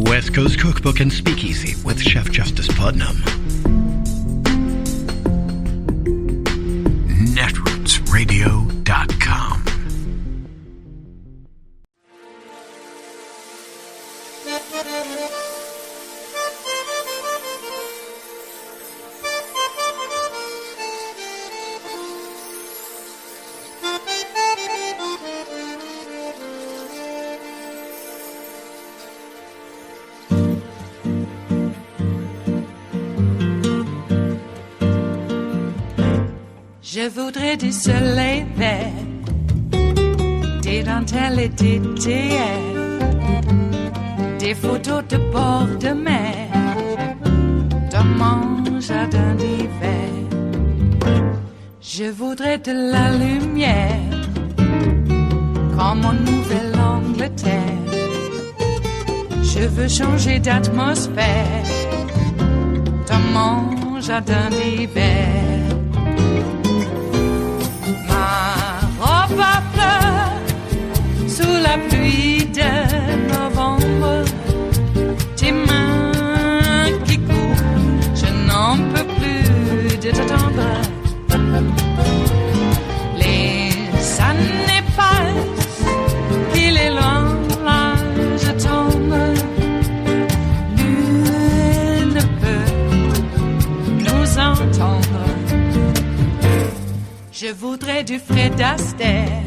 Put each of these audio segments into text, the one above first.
West Coast Cookbook and Speakeasy with Chef Justice Putnam. Netrootsradio.com. Je voudrais du soleil vert, des dentelles et des théières, des photos de bord de mer, dans mon jardin d'hiver. Je voudrais de la lumière, comme en Nouvelle-Angleterre. Je veux changer d'atmosphère, dans mon jardin d'hiver. Ma fleur sous la pluie de novembre, tes mains qui courent, je n'en peux plus de t'attendre. Les années passent, qu'il est loin, là je tombe. Nul ne peut nous entendre. Je voudrais du Fred Astaire.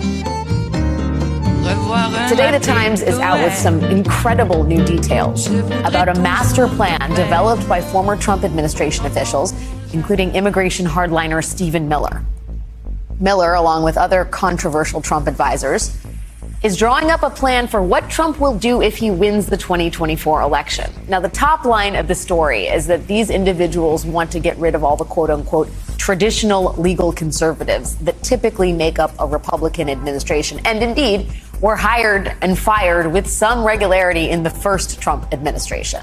Today, The Times is out with some incredible new details about a master plan developed by former Trump administration officials, including immigration hardliner Stephen Miller. Miller, along with other controversial Trump advisors, is drawing up a plan for what Trump will do if he wins the 2024 election. Now, the top line of the story is that these individuals want to get rid of all the quote-unquote traditional legal conservatives that typically make up a Republican administration, and indeed were hired and fired with some regularity in the first Trump administration.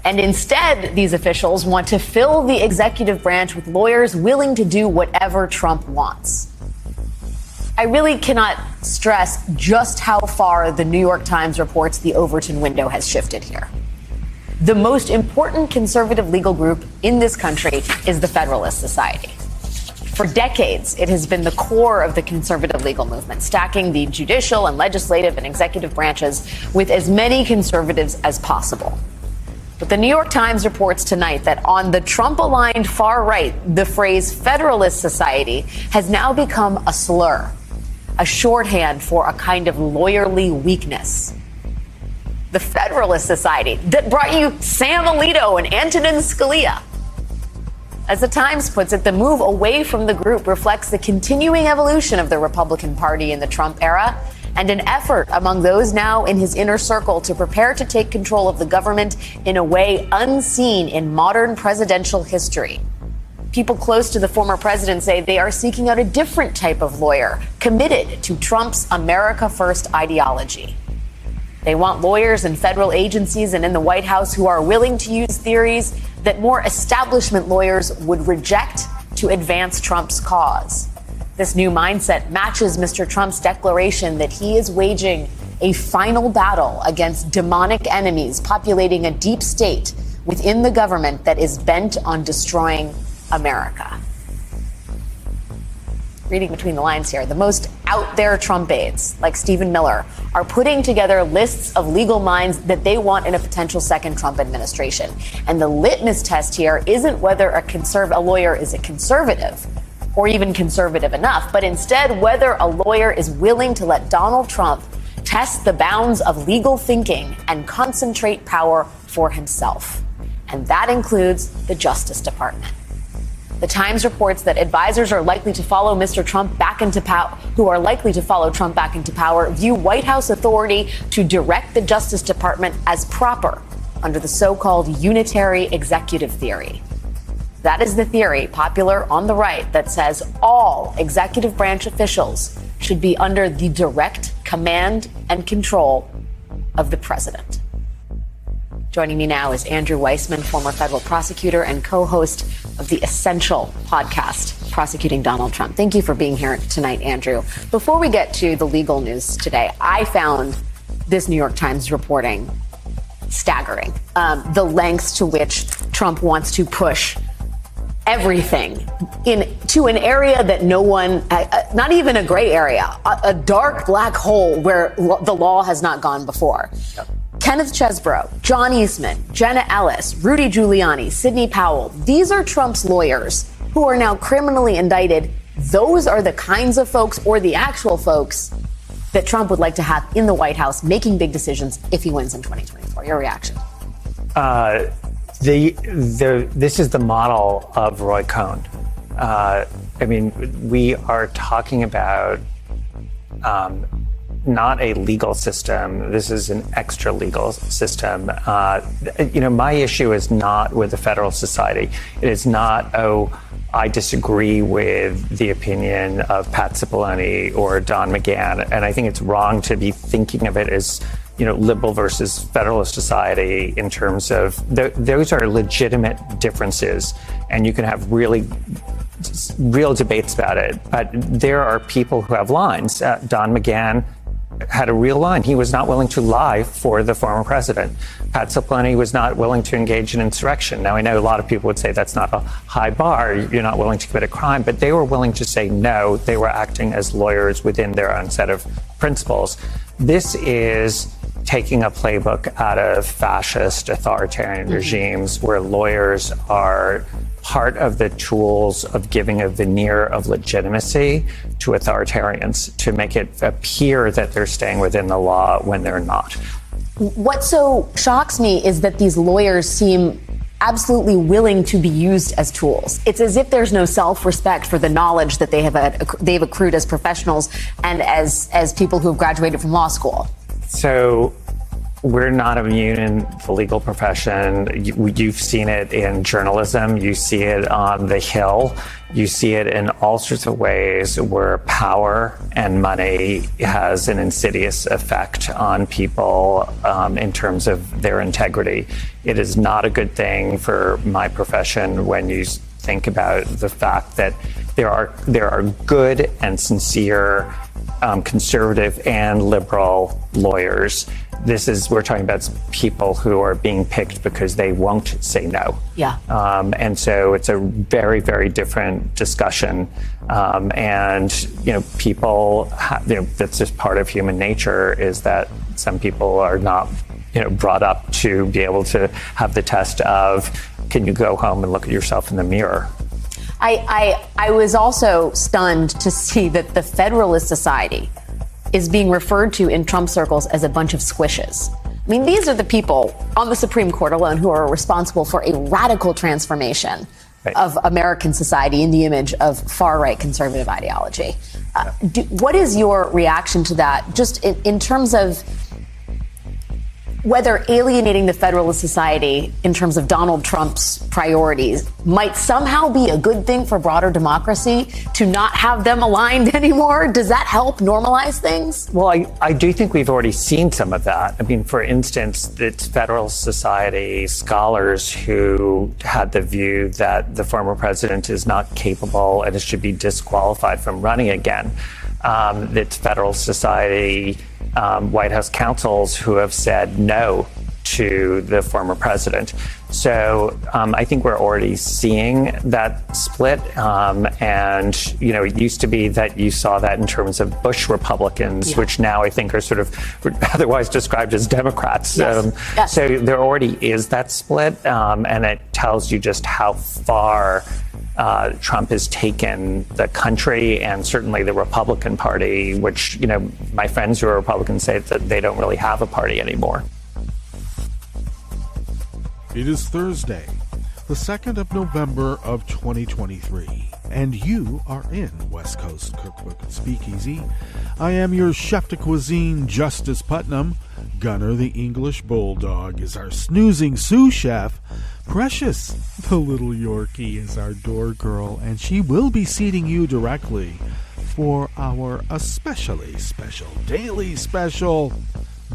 And instead, these officials want to fill the executive branch with lawyers willing to do whatever Trump wants. I really cannot stress just how far the New York Times reports the Overton window has shifted here. The most important conservative legal group in this country is the Federalist Society. For decades, it has been the core of the conservative legal movement, stacking the judicial and legislative and executive branches with as many conservatives as possible. But the New York Times reports tonight that on the Trump-aligned far right, the phrase Federalist Society has now become a slur, a shorthand for a kind of lawyerly weakness. The Federalist Society that brought you Sam Alito and Antonin Scalia. As the Times puts it, the move away from the group reflects the continuing evolution of the Republican Party in the Trump era and an effort among those now in his inner circle to prepare to take control of the government in a way unseen in modern presidential history. People close to the former president say they are seeking out a different type of lawyer committed to Trump's America First ideology. They want lawyers in federal agencies and in the White House who are willing to use theories that more establishment lawyers would reject to advance Trump's cause. This new mindset matches Mr. Trump's declaration that he is waging a final battle against demonic enemies populating a deep state within the government that is bent on destroying America. Reading between the lines here, the most out there Trump aides, like Stephen Miller, are putting together lists of legal minds that they want in a potential second Trump administration. And the litmus test here isn't whether a lawyer is a conservative or even conservative enough, but instead whether a lawyer is willing to let Donald Trump test the bounds of legal thinking and concentrate power for himself. And that includes the Justice Department. The Times reports that advisors are likely to follow Mr. Trump back into power, view White House authority to direct the Justice Department as proper under the so-called unitary executive theory. That is the theory popular on the right that says all executive branch officials should be under the direct command and control of the president. Joining me now is Andrew Weissman, former federal prosecutor and co-host of the Essential podcast, prosecuting Donald Trump. Thank you for being here tonight, Andrew. Before we get to the legal news today, I found this New York Times reporting staggering. The lengths to which Trump wants to push everything to an area that no one, not even a gray area, a dark black hole where the law has not gone before. Yep. Kenneth Chesbrough, John Eastman, Jenna Ellis, Rudy Giuliani, Sidney Powell, these are Trump's lawyers who are now criminally indicted. Those are the kinds of folks, or the actual folks, that Trump would like to have in the White House making big decisions if he wins in 2024. Your reaction? This is the model of Roy Cohn. We are talking about not a legal system. This is an extra legal system. My issue is not with the Federal Society. It is not, I disagree with the opinion of Pat Cipollone or Don McGahn. And I think it's wrong to be thinking of it as, liberal versus Federalist Society in terms of those are legitimate differences. And you can have real debates about it. But there are people who have lines. Don McGahn had a real line. He was not willing to lie for the former president. Pat Cipollone was not willing to engage in insurrection. Now, I know a lot of people would say that's not a high bar. You're not willing to commit a crime. But they were willing to say no. They were acting as lawyers within their own set of principles. This is taking a playbook out of fascist authoritarian regimes where lawyers are part of the tools of giving a veneer of legitimacy to authoritarians to make it appear that they're staying within the law when they're not. What so shocks me is that these lawyers seem absolutely willing to be used as tools. It's as if there's no self-respect for the knowledge that they've accrued as professionals and as people who have graduated from law school. So we're not immune in the legal profession. You've seen it in journalism. You see it on the Hill. You see it in all sorts of ways where power and money has an insidious effect on people in terms of their integrity. It is not a good thing for my profession when you think about the fact that there are good and sincere conservative and liberal lawyers. We're talking about people who are being picked because they won't say no. Yeah. And so it's a very, very different discussion. People, that's just part of human nature, is that some people are not, brought up to be able to have the test of, can you go home and look at yourself in the mirror? I was also stunned to see that the Federalist Society is being referred to in Trump circles as a bunch of squishes. I mean, these are the people on the Supreme Court alone who are responsible for a radical transformation of American society in the image of far-right conservative ideology. What is your reaction to that, just in terms of whether alienating the Federalist Society in terms of Donald Trump's priorities might somehow be a good thing for broader democracy to not have them aligned anymore? Does that help normalize things? Well, I do think we've already seen some of that. I mean, for instance, it's Federalist Society scholars who had the view that the former president is not capable and should be disqualified from running again. It's Federalist Society White House counsels who have said no to the former president. So I think we're already seeing that split. It used to be that you saw that in terms of Bush Republicans, which now I think are sort of otherwise described as Democrats. Yes. So there already is that split. And it tells you just how far Trump has taken the country and certainly the Republican Party, which, my friends who are Republicans say that they don't really have a party anymore. It is Thursday, the 2nd of November of 2023, and you are in West Coast Cookbook and Speakeasy. I am your chef de cuisine, Justice Putnam. Gunner the English Bulldog is our snoozing sous chef. Precious, the little Yorkie, is our door girl, and she will be seating you directly for our especially special, daily special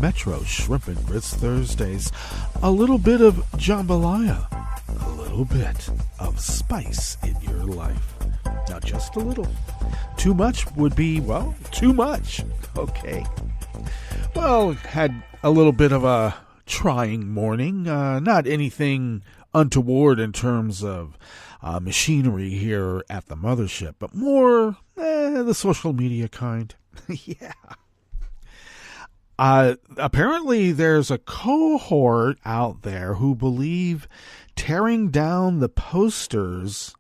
Metro Shrimp and Grits Thursdays. A little bit of jambalaya, a little bit of spice in your life. Now, just a little. Too much would be, too much. Okay. Well, had a little bit of a trying morning. Not anything untoward in terms of machinery here at the mothership, but more the social media kind. Yeah. Apparently there's a cohort out there who believe tearing down the posters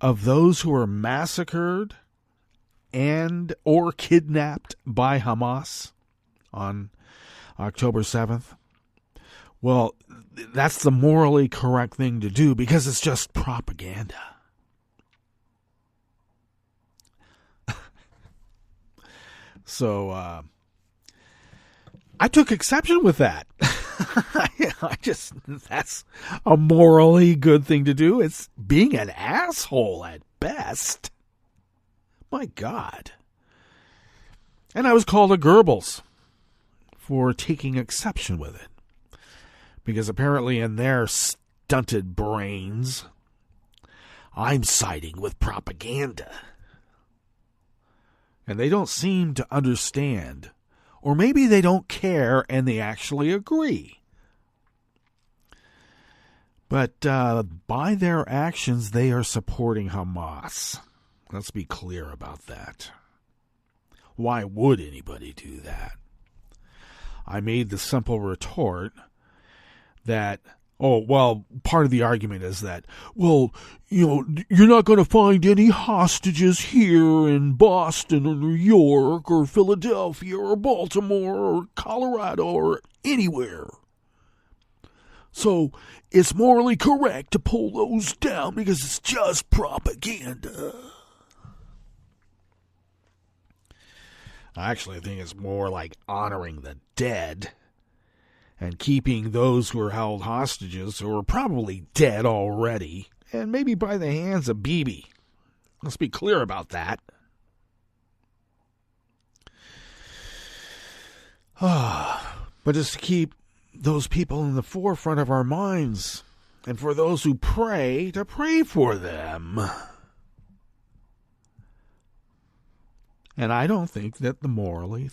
of those who were massacred and or kidnapped by Hamas on October 7th. Well, that's the morally correct thing to do because it's just propaganda. So, I took exception with that. That's a morally good thing to do. It's being an asshole at best. My God. And I was called a Goebbels for taking exception with it. Because apparently in their stunted brains, I'm siding with propaganda. And they don't seem to understand. Or maybe they don't care and they actually agree. But by their actions, they are supporting Hamas. Let's be clear about that. Why would anybody do that? I made the simple retort that, part of the argument is that, you're not going to find any hostages here in Boston or New York or Philadelphia or Baltimore or Colorado or anywhere. So it's morally correct to pull those down because it's just propaganda. I actually think it's more like honoring the dead and keeping those who are held hostages who are probably dead already, and maybe by the hands of Bibi. Let's be clear about that. But just to keep those people in the forefront of our minds, and for those who pray, to pray for them. And I don't think that the morally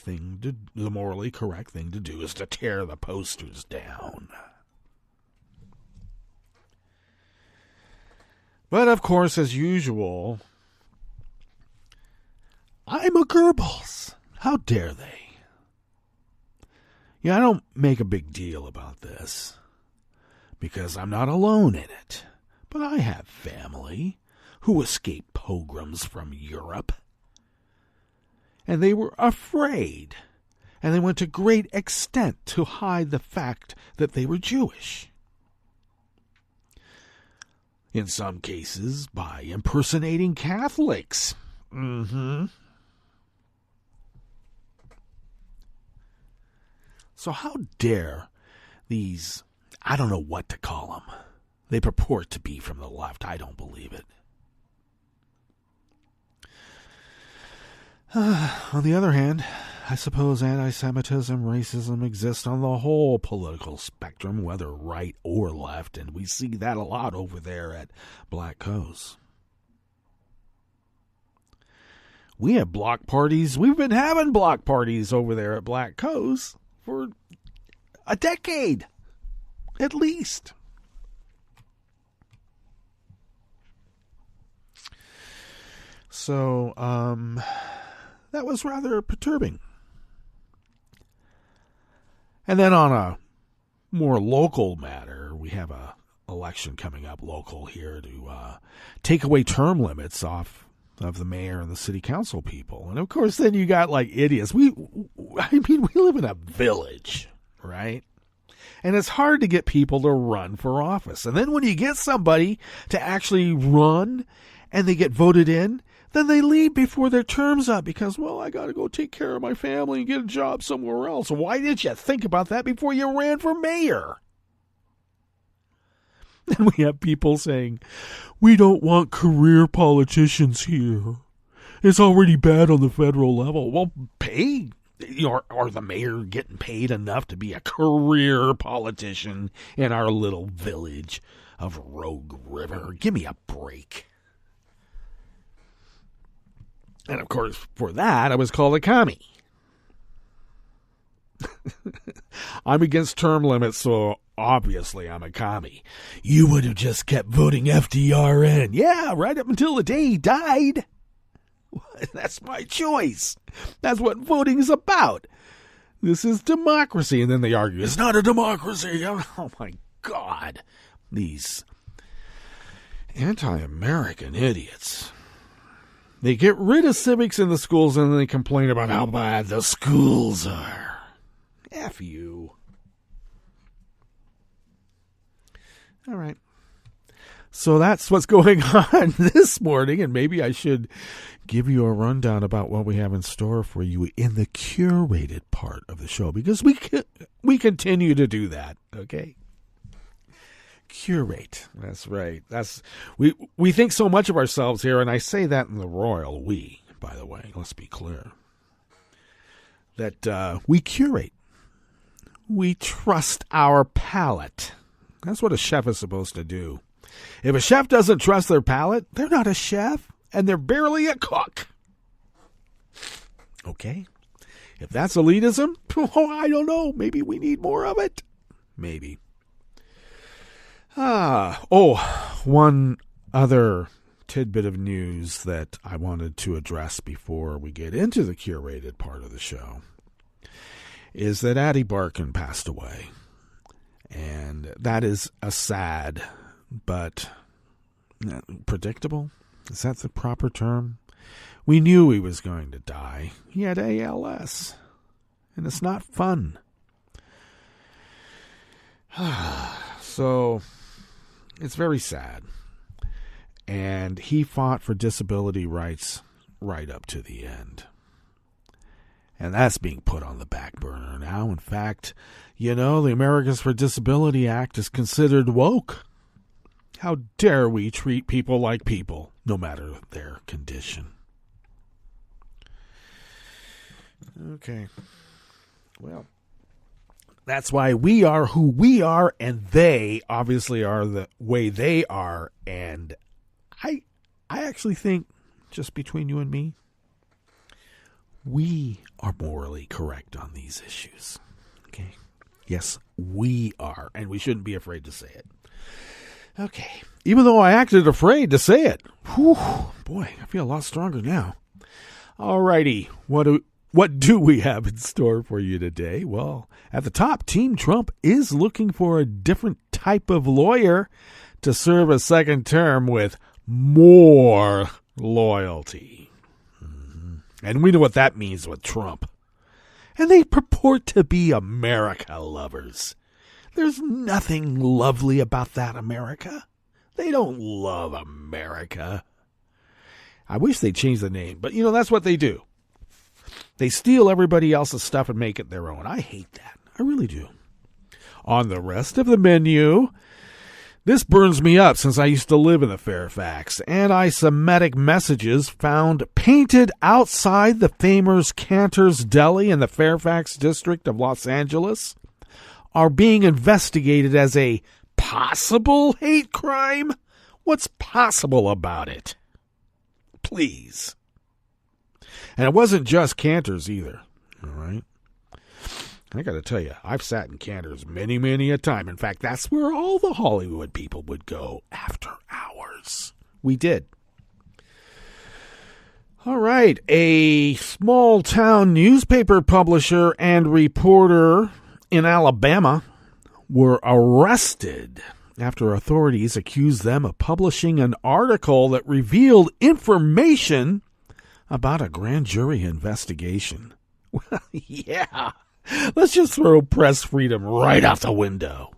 correct thing to do is to tear the posters down. But of course, as usual, I'm a Goebbels. How dare they? I don't make a big deal about this because I'm not alone in it. But I have family who escaped pogroms from Europe. And they were afraid, and they went to great extent to hide the fact that they were Jewish. In some cases, by impersonating Catholics. So how dare these, I don't know what to call them. They purport to be from the left. I don't believe it. On the other hand, I suppose anti-Semitism, racism exist on the whole political spectrum, whether right or left, and we see that a lot over there at Black Coast. We have block parties. We've been having block parties over there at Black Coast for a decade, at least. So, that was rather perturbing. And then on a more local matter, we have a election coming up local here to take away term limits off of the mayor and the city council people. And of course, then you got like idiots. We live in a village, right? And it's hard to get people to run for office. And then when you get somebody to actually run and they get voted in, then they leave before their term's up because, I got to go take care of my family and get a job somewhere else. Why didn't you think about that before you ran for mayor? And we have people saying, we don't want career politicians here. It's already bad on the federal level. Well, pay. Are the mayor getting paid enough to be a career politician in our little village of Rogue River? Give me a break. And of course, for that, I was called a commie. I'm against term limits, so obviously I'm a commie. You would have just kept voting FDR in. Yeah, right up until the day he died. That's my choice. That's what voting is about. This is democracy. And then they argue, it's not a democracy. Oh, my God. These anti-American idiots. They get rid of civics in the schools and then they complain about how bad the schools are. F you. All right. So that's what's going on this morning, and maybe I should give you a rundown about what we have in store for you in the curated part of the show, because we continue to do that, okay? Curate. That's right. We think so much of ourselves here, and I say that in the royal we, by the way, let's be clear, that we curate. We trust our palate. That's what a chef is supposed to do. If a chef doesn't trust their palate, they're not a chef, and they're barely a cook. Okay? If that's elitism, I don't know. Maybe we need more of it. Maybe. One other tidbit of news that I wanted to address before we get into the curated part of the show is that Addie Barkan passed away. And that is a sad, but predictable? Is that the proper term? We knew he was going to die. He had ALS. And it's not fun. So, it's very sad. And he fought for disability rights right up to the end. And that's being put on the back burner now. In fact, the Americans for Disability Act is considered woke. How dare we treat people like people, no matter their condition. Okay. Well, that's why we are who we are, and they obviously are the way they are. And I actually think, just between you and me, we are morally correct on these issues. Okay? Yes, we are, and we shouldn't be afraid to say it. Okay. Even though I acted afraid to say it. Whew, boy, I feel a lot stronger now. Alrighty, what do we have in store for you today? Well, at the top, Team Trump is looking for a different type of lawyer to serve a second term with more loyalty. And we know what that means with Trump. And they purport to be America lovers. There's nothing lovely about that America. They don't love America. I wish they'd change the name, but that's what they do. They steal everybody else's stuff and make it their own. I hate that. I really do. On the rest of the menu, this burns me up since I used to live in the Fairfax. Anti-Semitic messages found painted outside the famous Cantor's Deli in the Fairfax district of Los Angeles are being investigated as a possible hate crime. What's possible about it? Please. And it wasn't just Cantor's either. All right. I got to tell you, I've sat in Cantor's many, many a time. In fact, that's where all the Hollywood people would go after hours. We did. All right. A small-town newspaper publisher and reporter in Alabama were arrested after authorities accused them of publishing an article that revealed information about a grand jury investigation. Well, yeah. Let's just throw press freedom right out the window.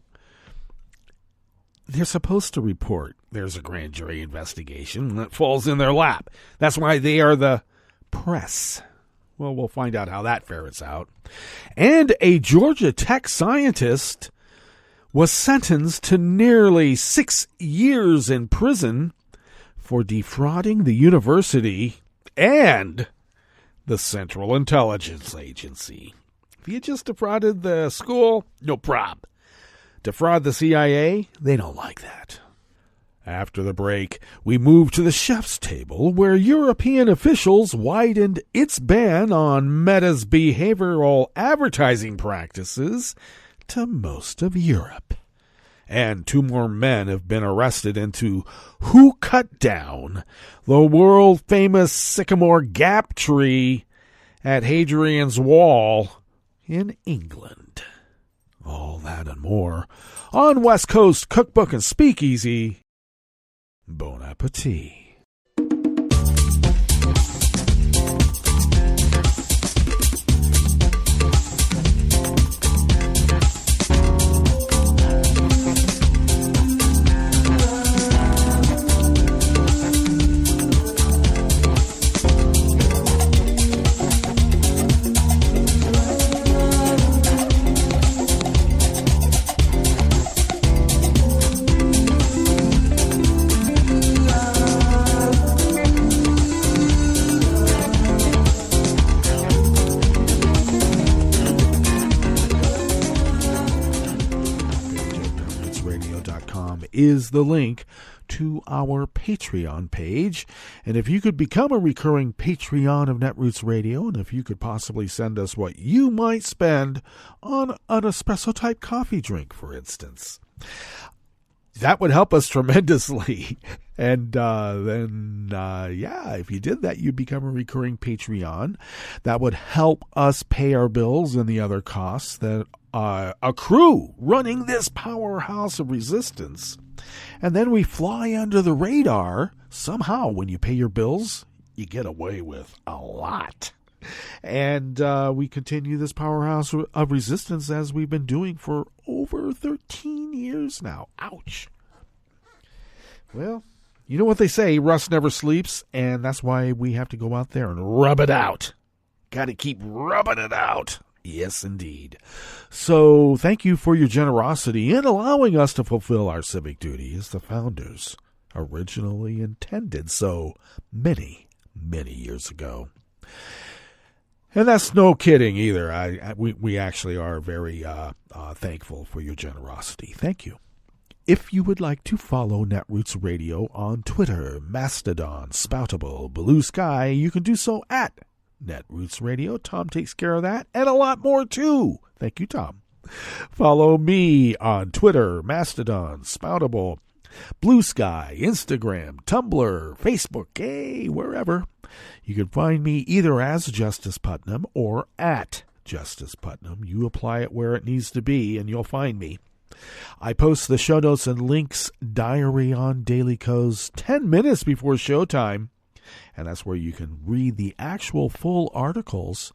They're supposed to report there's a grand jury investigation that falls in their lap. That's why they are the press. Well, we'll find out how that ferrets out. And a Georgia Tech scientist was sentenced to nearly 6 years in prison for defrauding the university and the Central Intelligence Agency. If you just defrauded the school, no problem. Defraud the CIA, they don't like that. After the break, we move to the chef's table, where European officials widened its ban on Meta's behavioral advertising practices to most of Europe. And 2 more men have been arrested into who cut down the world-famous sycamore gap tree at Hadrian's Wall in England. All that and more on West Coast Cookbook and Speakeasy. Bon appetit. Is the link to our Patreon page. And if you could become a recurring Patreon of Netroots Radio, and if you could possibly send us what you might spend on an espresso-type coffee drink, for instance, that would help us tremendously. And then, if you did that, you'd become a recurring Patreon. That would help us pay our bills and the other costs that accrue running this powerhouse of resistance. And then we fly under the radar. Somehow, when you pay your bills, you get away with a lot. And we continue this powerhouse of resistance as we've been doing for over 13 years now. Ouch. Well, you know what they say, rust never sleeps, and that's why we have to go out there and rub it out. Got to keep rubbing it out. Yes, indeed. So thank you for your generosity in allowing us to fulfill our civic duty as the founders originally intended so many, many years ago. And that's no kidding either. We actually are very thankful for your generosity. Thank you. If you would like to follow Netroots Radio on Twitter, Mastodon, Spoutable, Blue Sky, you can do so at Netroots Radio. Tom takes care of that and a lot more too. Thank you, Tom. Follow me on Twitter, Mastodon, Spoutable, Blue Sky, Instagram, Tumblr, Facebook, wherever. You can find me either as Justice Putnam or at Justice Putnam. You apply it where it needs to be and you'll find me. I post the show notes and links diary on Daily Co's 10 minutes before showtime. And that's where you can read the actual full articles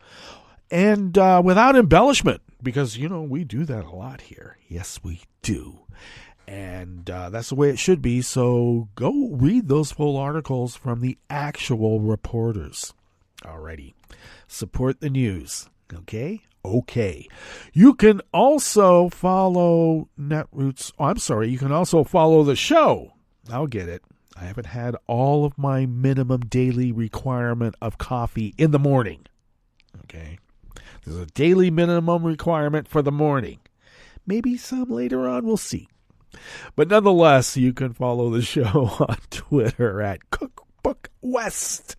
and without embellishment, because, we do that a lot here. Yes, we do. And that's the way it should be. So go read those full articles from the actual reporters. Alrighty. Support the news. Okay? Okay. You can also follow Netroots. You can also follow the show. I'll get it. I haven't had all of my minimum daily requirement of coffee in the morning. Okay? There's a daily minimum requirement for the morning. Maybe some later on, we'll see. But nonetheless, you can follow the show on Twitter at Cookbook West.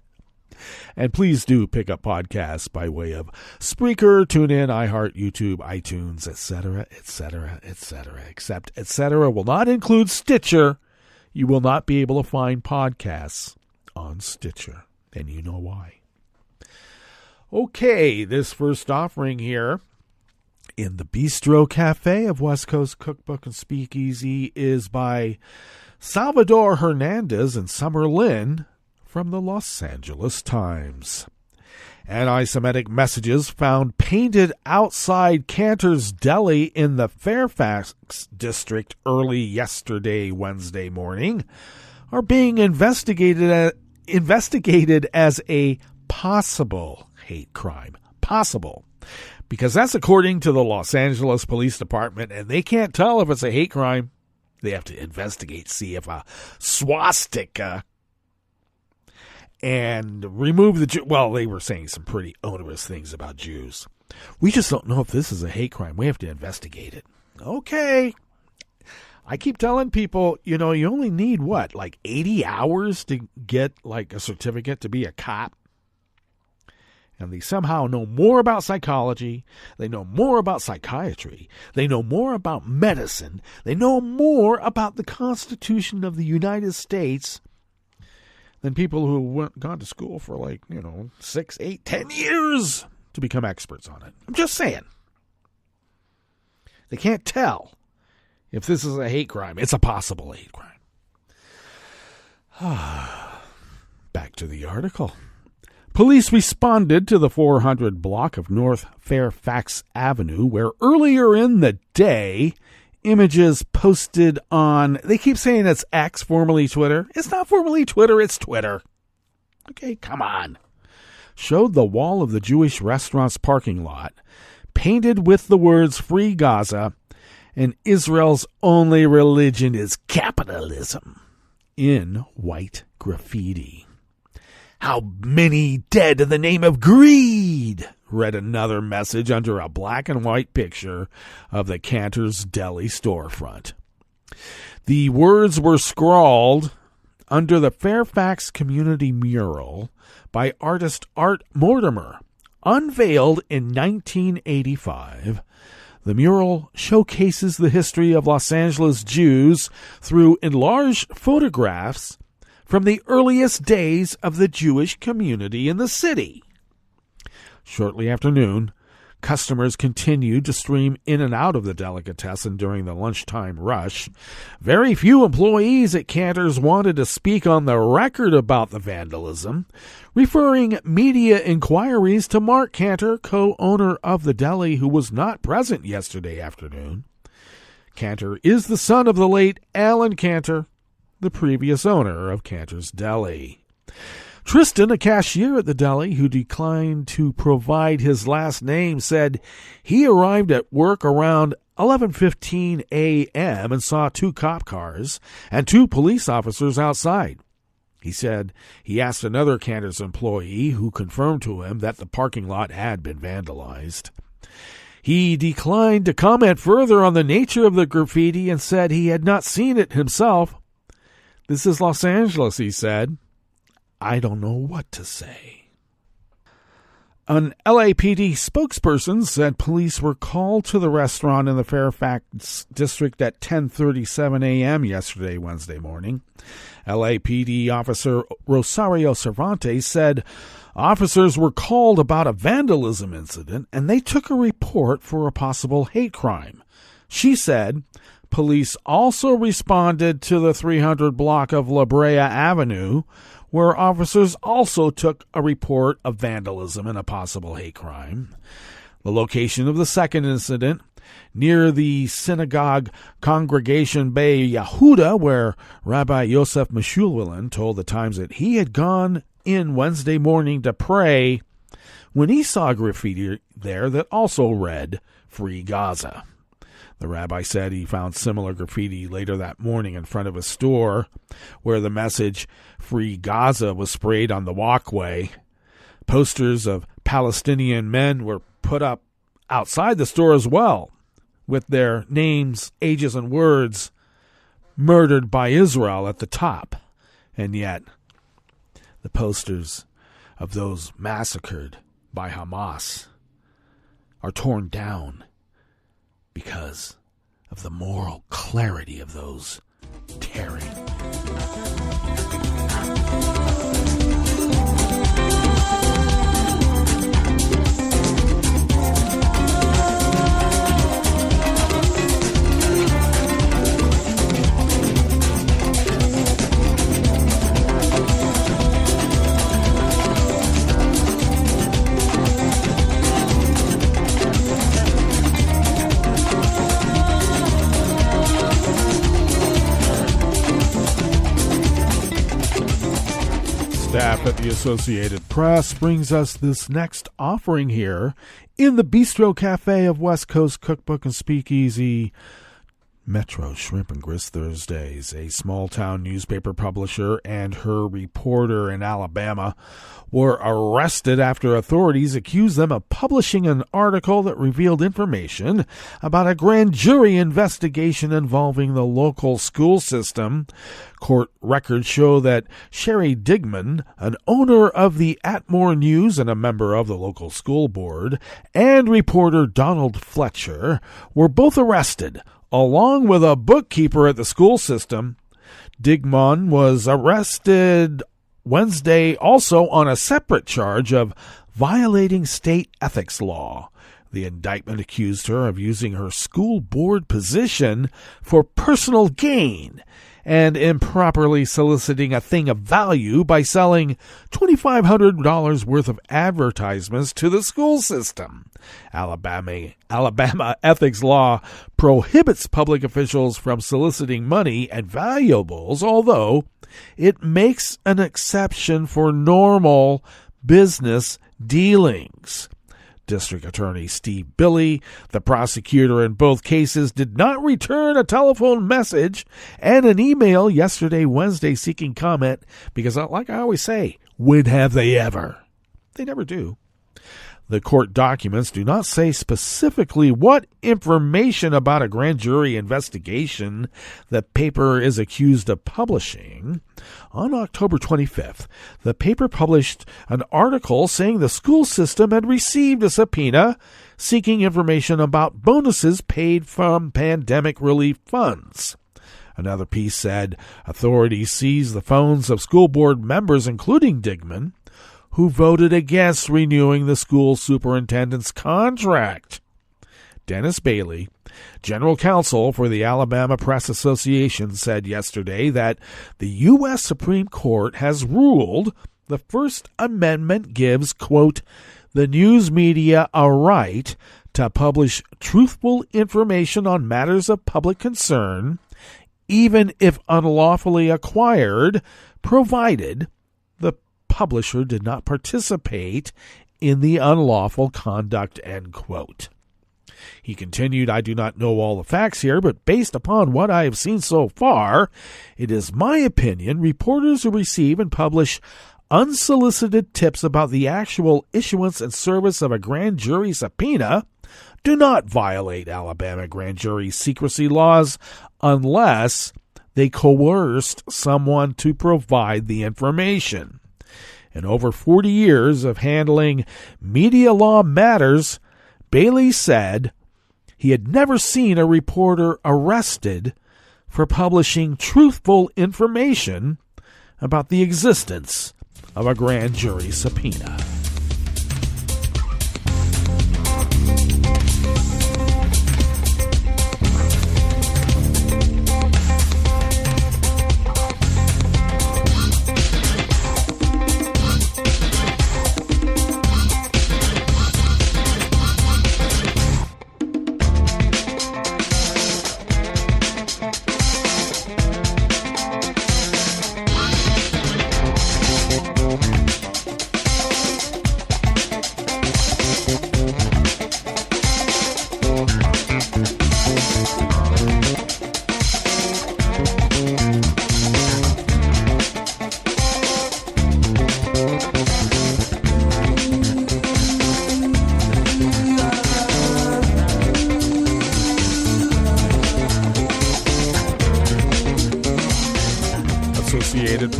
And please do pick up podcasts by way of Spreaker, TuneIn, iHeart, YouTube, iTunes, etc., etc., etc. Except etc. will not include Stitcher. You will not be able to find podcasts on Stitcher, and you know why. Okay, this first offering here in the Bistro Cafe of West Coast Cookbook and Speakeasy is by Salvador Hernandez and Summer Lynn from the Los Angeles Times. Anti-Semitic messages found painted outside Cantor's Deli in the Fairfax district early yesterday, Wednesday morning, are being investigated as a possible hate crime. Possible. Because that's according to the Los Angeles Police Department, and they can't tell if it's a hate crime. They have to investigate, see if a swastika and remove the well, they were saying some pretty onerous things about Jews. We just don't know if this is a hate crime. We have to investigate it. Okay. I keep telling people, you only need 80 hours to get a certificate to be a cop. And they somehow know more about psychology. They know more about psychiatry. They know more about medicine. They know more about the Constitution of the United States than people who gone to school for 6, 8, 10 years to become experts on it. I'm just saying. They can't tell if this is a hate crime. It's a possible hate crime. Back to the article. Police responded to the 400 block of North Fairfax Avenue, where earlier in the day, images posted on, they keep saying it's X, formerly Twitter. It's not formerly Twitter, it's Twitter. Okay, come on. Showed the wall of the Jewish restaurant's parking lot, painted with the words "Free Gaza" and "Israel's only religion is capitalism" in white graffiti. "How many dead in the name of greed?" read another message under a black and white picture of the Cantor's Deli storefront. The words were scrawled under the Fairfax Community mural by artist Art Mortimer, unveiled in 1985. The mural showcases the history of Los Angeles Jews through enlarged photographs from the earliest days of the Jewish community in the city. Shortly after noon, customers continued to stream in and out of the delicatessen during the lunchtime rush. Very few employees at Cantor's wanted to speak on the record about the vandalism, referring media inquiries to Mark Cantor, co-owner of the deli, who was not present yesterday afternoon. Cantor is the son of the late Alan Cantor, the previous owner of Cantor's Deli. Tristan, a cashier at the deli who declined to provide his last name, said he arrived at work around 11:15 a.m. and saw 2 cop cars and 2 police officers outside. He said he asked another Cantor's employee who confirmed to him that the parking lot had been vandalized. He declined to comment further on the nature of the graffiti and said he had not seen it himself. "This is Los Angeles," he said. "I don't know what to say." An LAPD spokesperson said police were called to the restaurant in the Fairfax district at 10:37 a.m. yesterday, Wednesday morning. LAPD officer Rosario Cervantes said officers were called about a vandalism incident and they took a report for a possible hate crime. She said police also responded to the 300 block of La Brea Avenue, where officers also took a report of vandalism and a possible hate crime. The location of the second incident, near the synagogue congregation Bei Yehuda, where Rabbi Yosef Meshulwilin told the Times that he had gone in Wednesday morning to pray when he saw graffiti there that also read "Free Gaza." The rabbi said he found similar graffiti later that morning in front of a store where the message "Free Gaza" was sprayed on the walkway. Posters of Palestinian men were put up outside the store as well, with their names, ages, and words "Murdered by Israel" at the top. And yet, the posters of those massacred by Hamas are torn down because of the moral clarity of those tearing. Staff at the Associated Press brings us this next offering here in the Bistro Cafe of West Coast Cookbook and Speakeasy. Metro Shrimp and Grist Thursdays. A small-town newspaper publisher and her reporter in Alabama were arrested after authorities accused them of publishing an article that revealed information about a grand jury investigation involving the local school system. Court records show that Sherry Digman, an owner of the Atmore News and a member of the local school board, and reporter Donald Fletcher were both arrested, along with a bookkeeper at the school system. Digman was arrested Wednesday also on a separate charge of violating state ethics law. The indictment accused her of using her school board position for personal gain and improperly soliciting a thing of value by selling $2,500 worth of advertisements to the school system. Alabama ethics law prohibits public officials from soliciting money and valuables, although it makes an exception for normal business dealings. District Attorney Steve Billy, the prosecutor in both cases, did not return a telephone message and an email yesterday, Wednesday, seeking comment because, like I always say, when have they ever? They never do. The court documents do not say specifically what information about a grand jury investigation the paper is accused of publishing. On October 25th, the paper published an article saying the school system had received a subpoena seeking information about bonuses paid from pandemic relief funds. Another piece said authorities seized the phones of school board members, including Digman, who voted against renewing the school superintendent's contract. Dennis Bailey, general counsel for the Alabama Press Association, said yesterday that the U.S. Supreme Court has ruled the First Amendment gives, quote, the news media a right to publish truthful information on matters of public concern, even if unlawfully acquired, provided the publisher did not participate in the unlawful conduct, end quote. He continued, I do not know all the facts here, but based upon what I have seen so far, it is my opinion reporters who receive and publish unsolicited tips about the actual issuance and service of a grand jury subpoena do not violate Alabama grand jury secrecy laws unless they coerced someone to provide the information. In over 40 years of handling media law matters, Bailey said he had never seen a reporter arrested for publishing truthful information about the existence of a grand jury subpoena.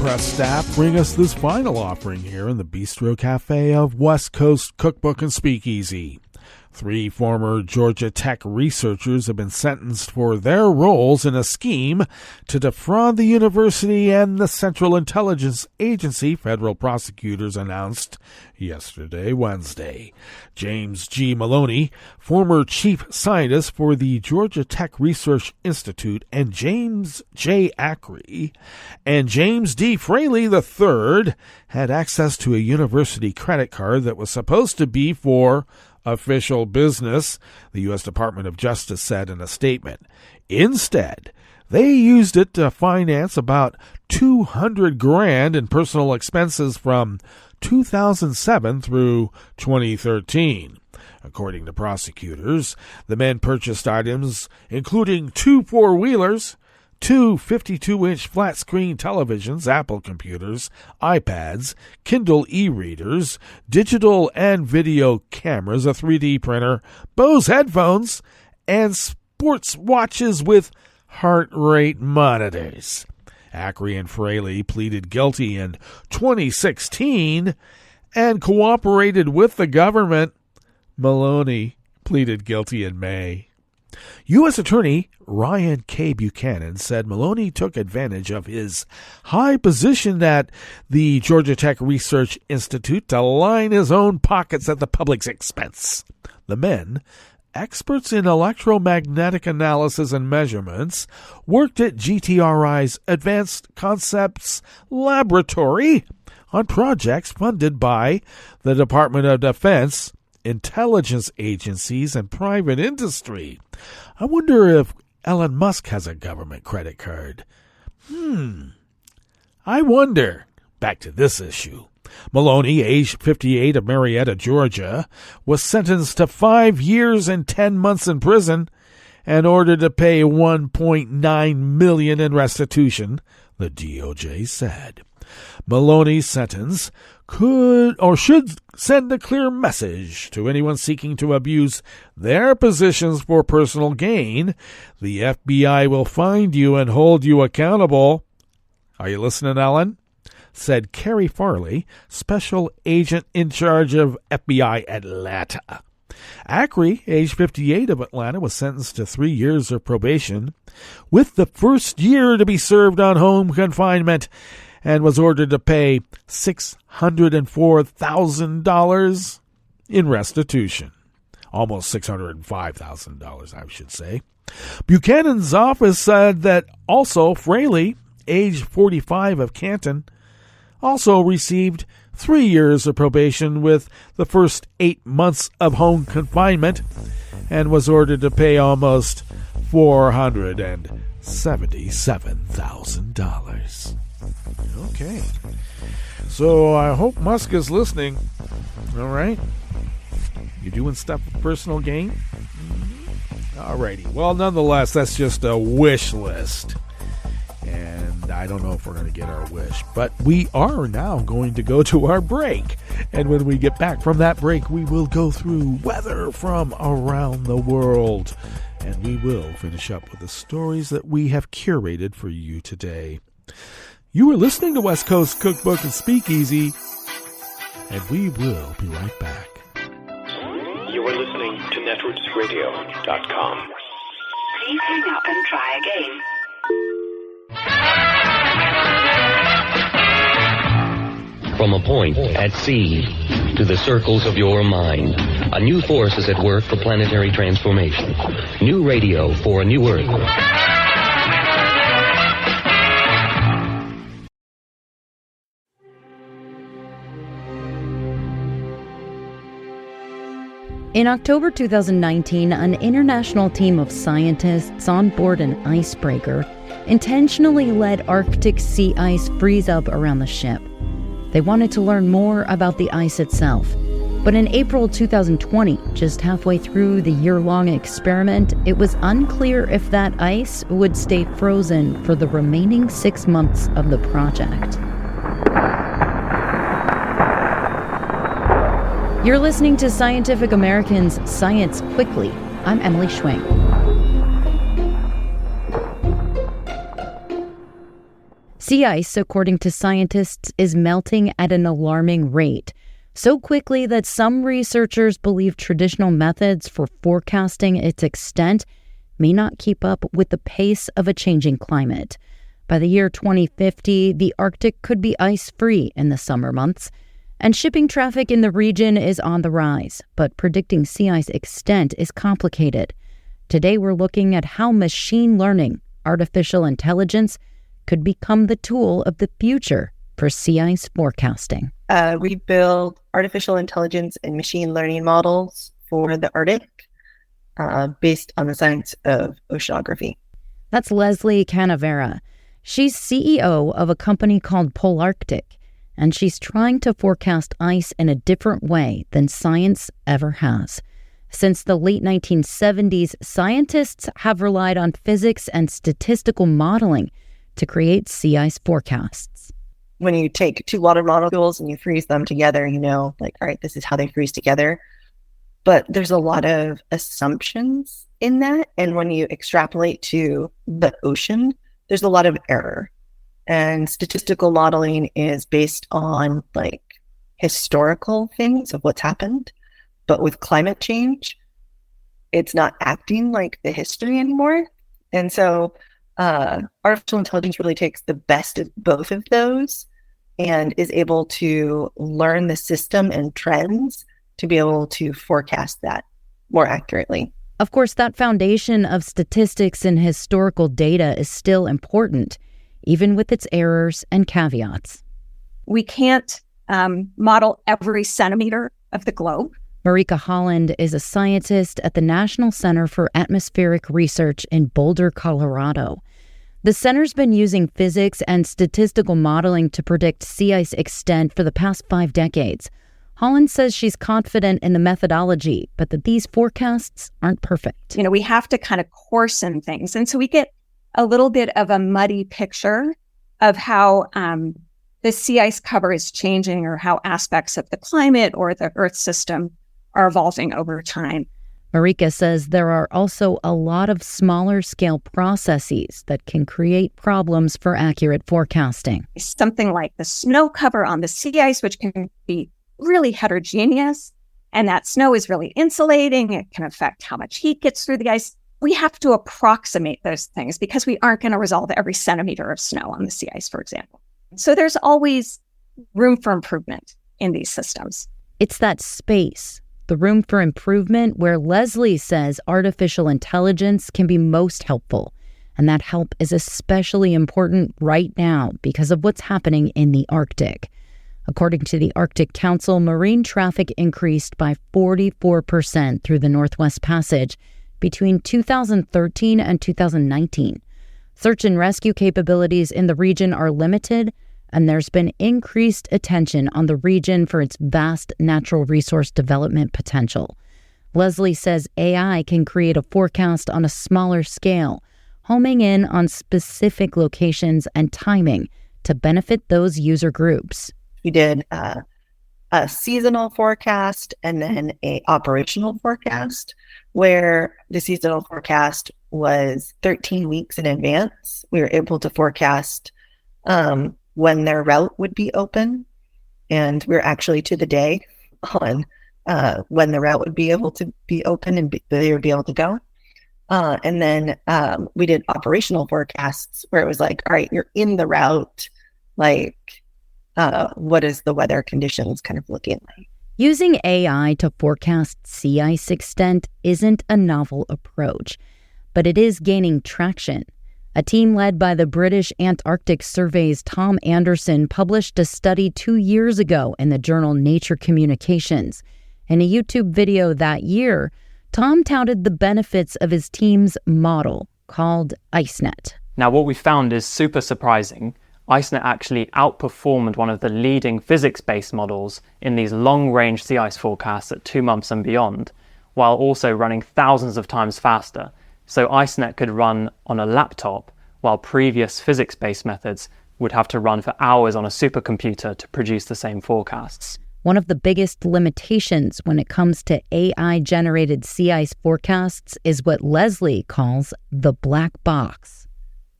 Press staff bring us this final offering here in the Bistro Cafe of West Coast Cookbook and Speakeasy. 3 former Georgia Tech researchers have been sentenced for their roles in a scheme to defraud the university and the Central Intelligence Agency, federal prosecutors announced yesterday, Wednesday. James G. Maloney, former chief scientist for the Georgia Tech Research Institute, and James J. Acree and James D. Fraley III had access to a university credit card that was supposed to be for official business, the U.S. Department of Justice said in a statement. Instead, they used it to finance about $200,000 in personal expenses from 2007 through 2013. According to prosecutors, the men purchased items including 2 four-wheelers, 2 52-inch flat-screen televisions, Apple computers, iPads, Kindle e-readers, digital and video cameras, a 3D printer, Bose headphones, and sports watches with heart rate monitors. Acri and Fraley pleaded guilty in 2016 and cooperated with the government. Maloney pleaded guilty in May. U.S. Attorney Ryan K. Buchanan said Maloney took advantage of his high position at the Georgia Tech Research Institute to line his own pockets at the public's expense. The men, experts in electromagnetic analysis and measurements, worked at GTRI's Advanced Concepts Laboratory on projects funded by the Department of Defense, intelligence agencies, and private industry. I wonder if Elon Musk has a government credit card. I wonder. Back to this issue. Maloney, age 58, of Marietta, Georgia, was sentenced to 5 years and 10 months in prison and ordered to pay $1.9 million in restitution, the DOJ said. Maloney's sentence could or should send a clear message to anyone seeking to abuse their positions for personal gain. The FBI will find you and hold you accountable. Are you listening, Ellen? Said Carrie Farley, special agent in charge of FBI Atlanta. Acri, age 58, of Atlanta, was sentenced to 3 years of probation, with the first year to be served on home confinement, and was ordered to pay $604,000 in restitution. Almost $605,000, I should say. Buchanan's office said that also Fraley, age 45, of Canton, also received 3 years of probation with the first 8 months of home confinement and was ordered to pay almost $477,000. Okay. So I hope Musk is listening. All right. You doing stuff for personal gain? All righty. Well, nonetheless, that's just a wish list. And I don't know if we're going to get our wish. But we are now going to go to our break. And when we get back from that break, we will go through weather from around the world. And we will finish up with the stories that we have curated for you today. You are listening to West Coast Cookbook and Speakeasy, and we will be right back. You are listening to netrootsradio.com. Please hang up and try again. From a point at sea to the circles of your mind, a new force is at work for planetary transformation. New radio for a new Earth. In October 2019, an international team of scientists on board an icebreaker intentionally let Arctic sea ice freeze up around the ship. They wanted to learn more about the ice itself. But in April 2020, just halfway through the year-long experiment, it was unclear if that ice would stay frozen for the remaining 6 months of the project. You're listening to Scientific American's Science Quickly. I'm Emily Schwing. Sea ice, according to scientists, is melting at an alarming rate, so quickly that some researchers believe traditional methods for forecasting its extent may not keep up with the pace of a changing climate. By the year 2050, the Arctic could be ice-free in the summer months, and shipping traffic in the region is on the rise, but predicting sea ice extent is complicated. Today we're looking at how machine learning, artificial intelligence, could become the tool of the future for sea ice forecasting. We build artificial intelligence and machine learning models for the Arctic based on the science of oceanography. That's Leslie Canavera. She's CEO of a company called Polarctic, and she's trying to forecast ice in a different way than science ever has. Since the late 1970s, scientists have relied on physics and statistical modeling to create sea ice forecasts. When you take two water molecules and you freeze them together, you know, like, all right, this is how they freeze together. But there's a lot of assumptions in that. And when you extrapolate to the ocean, there's a lot of error. And statistical modeling is based on like historical things of what's happened. But with climate change, it's not acting like the history anymore. And so artificial intelligence really takes the best of both of those and is able to learn the system and trends to be able to forecast that more accurately. Of course, that foundation of statistics and historical data is still important, even with its errors and caveats. We can't model every centimeter of the globe. Marika Holland is a scientist at the National Center for Atmospheric Research in Boulder, Colorado. The center's been using physics and statistical modeling to predict sea ice extent for the past 5 decades. Holland says she's confident in the methodology, but that these forecasts aren't perfect. You know, we have to kind of coarsen things. And so we get a little bit of a muddy picture of how the sea ice cover is changing or how aspects of the climate or the Earth system are evolving over time. Marika says there are also a lot of smaller scale processes that can create problems for accurate forecasting. Something like the snow cover on the sea ice, which can be really heterogeneous, and that snow is really insulating. It can affect how much heat gets through the ice. We have to approximate those things because we aren't going to resolve every centimeter of snow on the sea ice, for example. So there's always room for improvement in these systems. It's that space, the room for improvement, where Leslie says artificial intelligence can be most helpful. And that help is especially important right now because of what's happening in the Arctic. According to the Arctic Council, marine traffic increased by 44% through the Northwest Passage between 2013 and 2019. Search and rescue capabilities in the region are limited, and there's been increased attention on the region for its vast natural resource development potential. Leslie says AI can create a forecast on a smaller scale, homing in on specific locations and timing to benefit those user groups. We did a seasonal forecast and then a operational forecast, where the seasonal forecast was 13 weeks in advance. We were able to forecast when their route would be open, and we're actually to the day on when the route would be able to be open and they would be able to go. And then we did operational forecasts where it was like, all right, you're in the route, like what is the weather conditions kind of looking like? Using AI to forecast sea ice extent isn't a novel approach, but it is gaining traction. A team led by the British Antarctic Survey's Tom Anderson published a study 2 years ago in the journal Nature Communications. In a YouTube video that year, Tom touted the benefits of his team's model called IceNet. Now, what we found is super surprising. IceNet actually outperformed one of the leading physics-based models in these long-range sea ice forecasts at 2 months and beyond, while also running thousands of times faster. So IceNet could run on a laptop, while previous physics-based methods would have to run for hours on a supercomputer to produce the same forecasts. One of the biggest limitations when it comes to AI-generated sea ice forecasts is what Leslie calls the black box.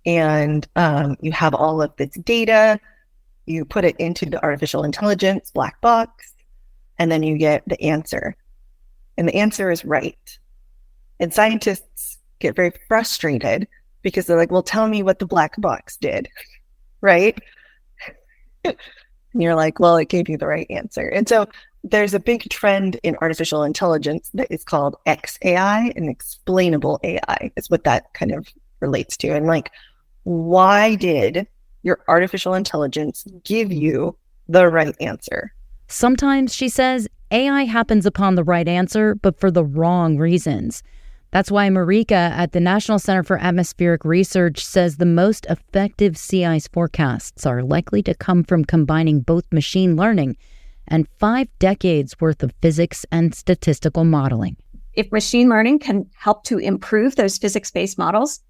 And you have all of this data, you put it into the artificial intelligence black box, and then you get the answer. And the answer is right. And scientists get very frustrated because they're like, well, tell me what the black box did, right? And you're like, well, it gave you the right answer. And so there's a big trend in artificial intelligence that is called XAI, and explainable AI is what that kind of relates to. And like, why did your artificial intelligence give you the right answer? Sometimes, she says, AI happens upon the right answer, but for the wrong reasons. That's why Marika at the National Center for Atmospheric Research says the most effective sea ice forecasts are likely to come from combining both machine learning and 5 decades worth of physics and statistical modeling. if machine learning can help to improve those physics-based models,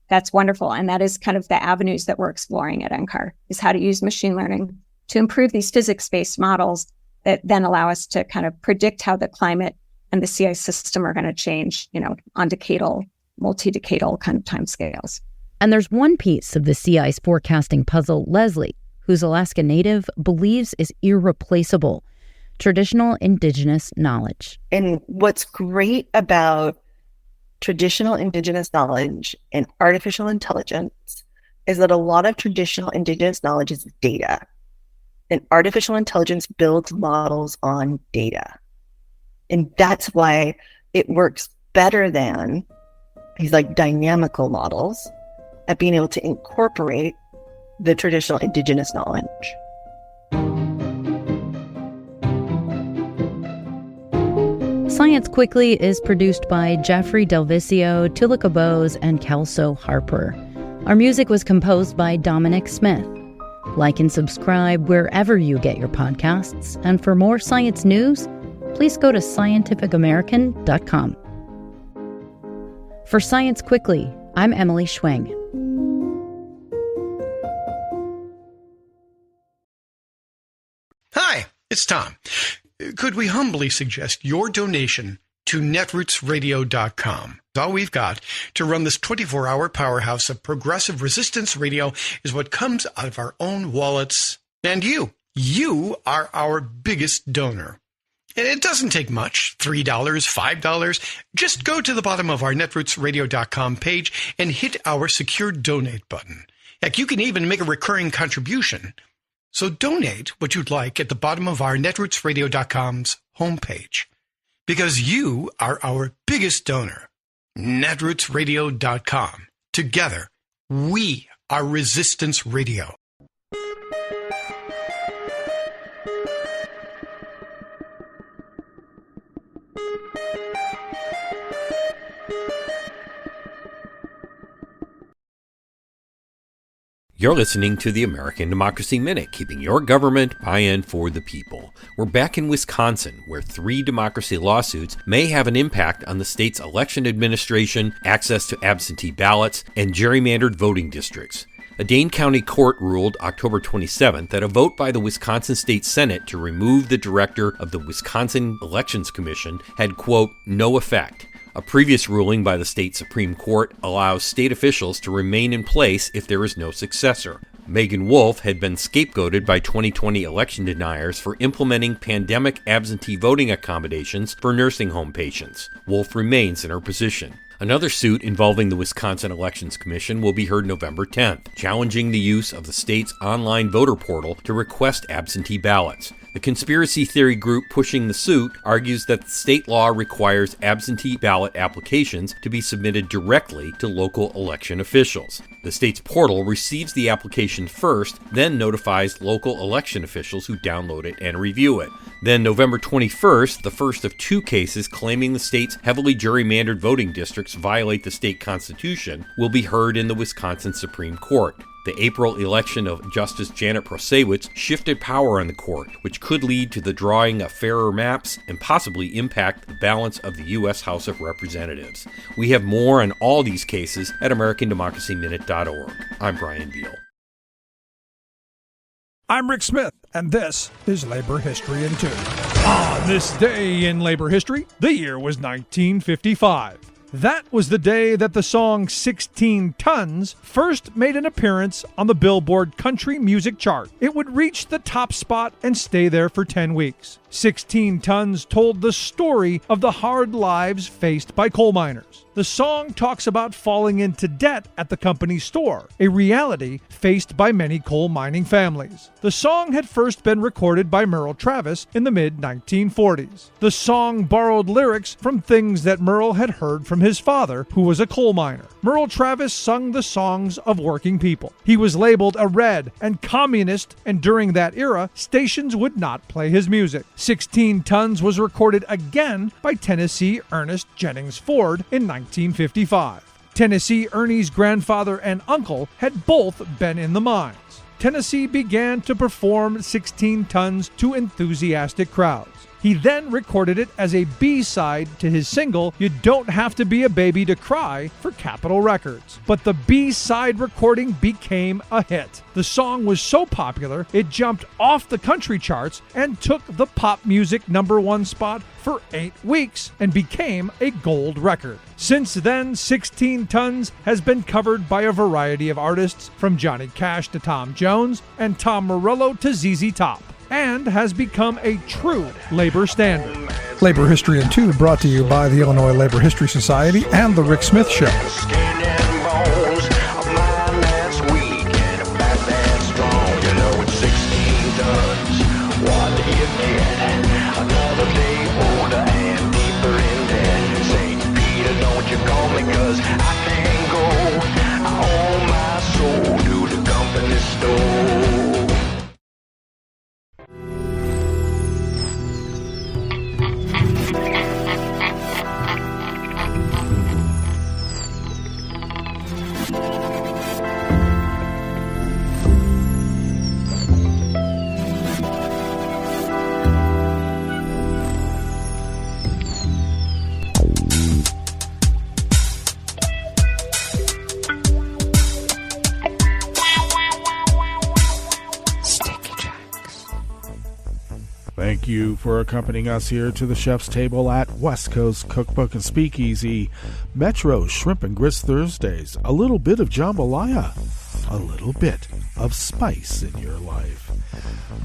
that's wonderful. And that is kind of the avenues that we're exploring at NCAR, is how to use machine learning to improve these physics-based models that then allow us to kind of predict how the climate and the sea ice system are going to change, on decadal, multi-decadal kind of timescales. And there's one piece of the sea ice forecasting puzzle Leslie, who's Alaska Native, believes is irreplaceable: traditional Indigenous knowledge. And what's great about traditional Indigenous knowledge and artificial intelligence is that a lot of traditional Indigenous knowledge is data. And artificial intelligence builds models on data. And that's why it works better than these dynamical models at being able to incorporate the traditional Indigenous knowledge. Science Quickly is produced by Jeffrey Delvisio, Tulika Bose, and Kelso Harper. Our music was composed by Dominic Smith. Like and subscribe wherever you get your podcasts. And for more science news, please go to scientificamerican.com. For Science Quickly, I'm Emily Schwing. Hi, it's Tom. Could we humbly suggest your donation to netrootsradio.com? All we've got to run this 24-hour powerhouse of progressive resistance radio is what comes out of our own wallets. And you are our biggest donor. And it doesn't take much, $3, $5. Just go to the bottom of our netrootsradio.com page and hit our secure donate button. Heck, you can even make a recurring contribution. So donate what you'd like at the bottom of our netrootsradio.com's homepage, because you are our biggest donor. netrootsradio.com. Together, we are Resistance Radio. You're listening to the American Democracy Minute, keeping your government by and for the people. We're back in Wisconsin, where 3 democracy lawsuits may have an impact on the state's election administration, access to absentee ballots, and gerrymandered voting districts. A Dane County court ruled October 27th that a vote by the Wisconsin State Senate to remove the director of the Wisconsin Elections Commission had, quote, no effect. A previous ruling by the state Supreme Court allows state officials to remain in place if there is no successor. Megan Wolf had been scapegoated by 2020 election deniers for implementing pandemic absentee voting accommodations for nursing home patients. Wolf remains in her position. Another suit involving the Wisconsin Elections Commission will be heard November 10th, challenging the use of the state's online voter portal to request absentee ballots. The conspiracy theory group pushing the suit argues that the state law requires absentee ballot applications to be submitted directly to local election officials. The state's portal receives the application first, then notifies local election officials who download it and review it. Then November 21st, the first of 2 cases claiming the state's heavily gerrymandered voting districts violate the state constitution will be heard in the Wisconsin Supreme Court. The April election of Justice Janet Prasewicz shifted power on the court, which could lead to the drawing of fairer maps and possibly impact the balance of the U.S. House of Representatives. We have more on all these cases at AmericanDemocracyMinute.org. I'm Brian Beal. I'm Rick Smith, and this is Labor History in 2. On this day in labor history, the year was 1955. That was the day that the song 16 Tons first made an appearance on the Billboard Country Music Chart. It would reach the top spot and stay there for 10 weeks. 16 Tons told the story of the hard lives faced by coal miners. The song talks about falling into debt at the company store, a reality faced by many coal mining families. The song had first been recorded by Merle Travis in the mid-1940s. The song borrowed lyrics from things that Merle had heard from his father, who was a coal miner. Merle Travis sung the songs of working people. He was labeled a red and communist, and during that era, stations would not play his music. 16 Tons was recorded again by Tennessee Ernest Jennings Ford in 1955. Tennessee Ernie's grandfather and uncle had both been in the mines. Tennessee began to perform 16 Tons to enthusiastic crowds. He then recorded it as a B-side to his single, You Don't Have to Be a Baby to Cry, for Capitol Records. But the B-side recording became a hit. The song was so popular, it jumped off the country charts and took the pop music #1 spot for 8 weeks and became a gold record. Since then, 16 Tons has been covered by a variety of artists, from Johnny Cash to Tom Jones and Tom Morello to ZZ Top, and has become a true labor standard. Labor History in 2 brought to you by the Illinois Labor History Society and The Rick Smith Show. Thank you for accompanying us here to the chef's table at West Coast Cookbook and Speakeasy. Metro Shrimp and Grits Thursdays. A little bit of jambalaya. A little bit of spice in your life.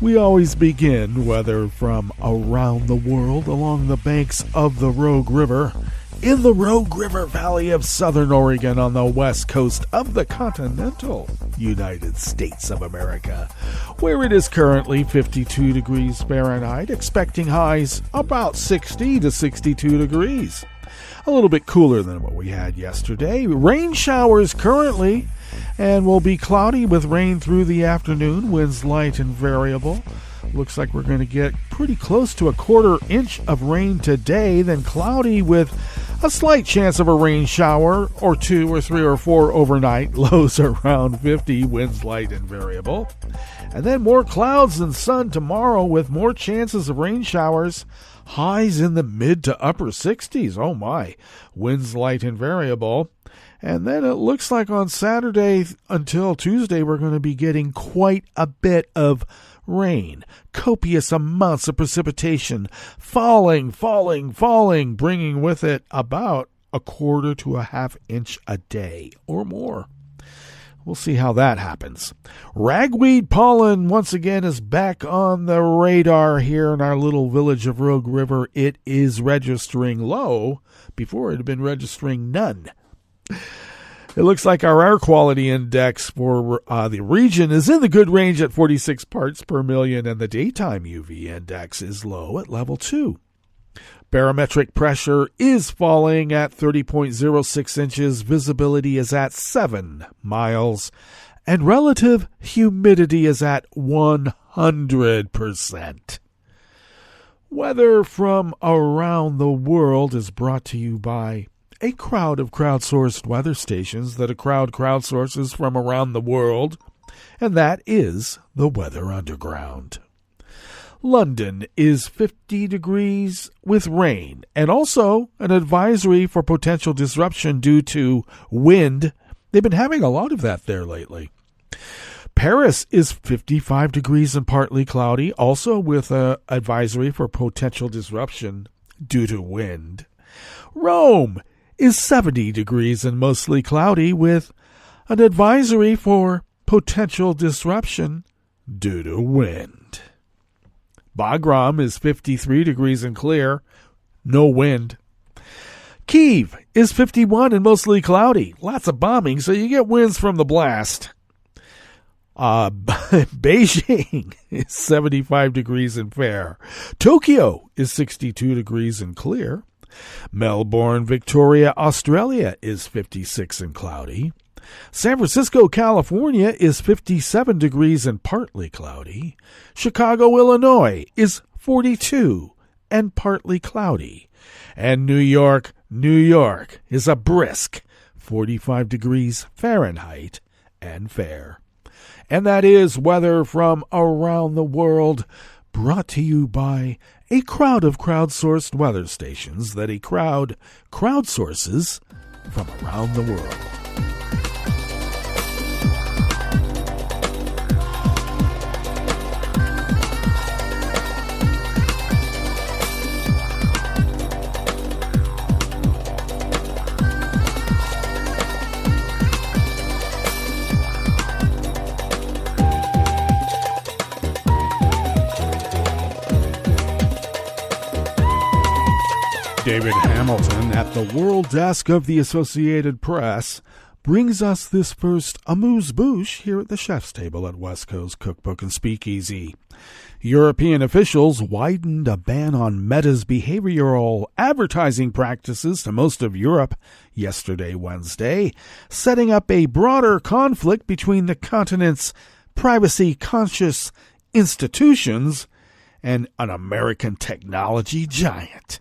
We always begin, whether from around the world, along the banks of the Rogue River, in the Rogue River Valley of Southern Oregon on the west coast of the continental United States of America, where it is currently 52 degrees Fahrenheit, expecting highs about 60 to 62 degrees. A little bit cooler than what we had yesterday. Rain showers currently, and will be cloudy with rain through the afternoon, winds light and variable. Looks like we're going to get pretty close to a 1/4 inch of rain today, then cloudy with a slight chance of a rain shower or 2 or 3 or 4 overnight. Lows around 50, winds light and variable. And then more clouds than sun tomorrow with more chances of rain showers. Highs in the mid to upper 60s. Oh my. Winds light and variable. And then it looks like on Saturday until Tuesday we're going to be getting quite a bit of rain. Copious amounts of precipitation falling, bringing with it about 1/4 to 1/2 inch a day or more. We'll see how that happens. Ragweed pollen once again is back on the radar here in our little village of Rogue River. It is registering low. Before it had been registering none. It looks like our air quality index for the region is in the good range at 46 parts per million, and the daytime UV index is low at level 2. Barometric pressure is falling at 30.06 inches. Visibility is at 7 miles. And relative humidity is at 100%. Weather from around the world is brought to you by a crowd of crowdsourced weather stations that a crowd crowdsources from around the world, and that is the Weather Underground. London is 50 degrees with rain, and also an advisory for potential disruption due to wind. They've been having a lot of that there lately. Paris is 55 degrees and partly cloudy, also with an advisory for potential disruption due to wind. Rome is 70 degrees and mostly cloudy with an advisory for potential disruption due to wind. Bagram is 53 degrees and clear, no wind. Kyiv is 51 and mostly cloudy, lots of bombing, so you get winds from the blast. Beijing is 75 degrees and fair. Tokyo is 62 degrees and clear. Melbourne, Victoria, Australia is 56 and cloudy. San Francisco, California is 57 degrees and partly cloudy. Chicago, Illinois is 42 and partly cloudy. And New York is a brisk 45 degrees Fahrenheit and fair. And that is weather from around the world, brought to you by a crowd of crowdsourced weather stations that a crowd crowdsources from around the world. David Hamilton at the World Desk of the Associated Press brings us this first amuse-bouche here at the chef's table at West Coast Cookbook and Speakeasy. European officials widened a ban on Meta's behavioral advertising practices to most of Europe yesterday, Wednesday, setting up a broader conflict between the continent's privacy-conscious institutions and an American technology giant.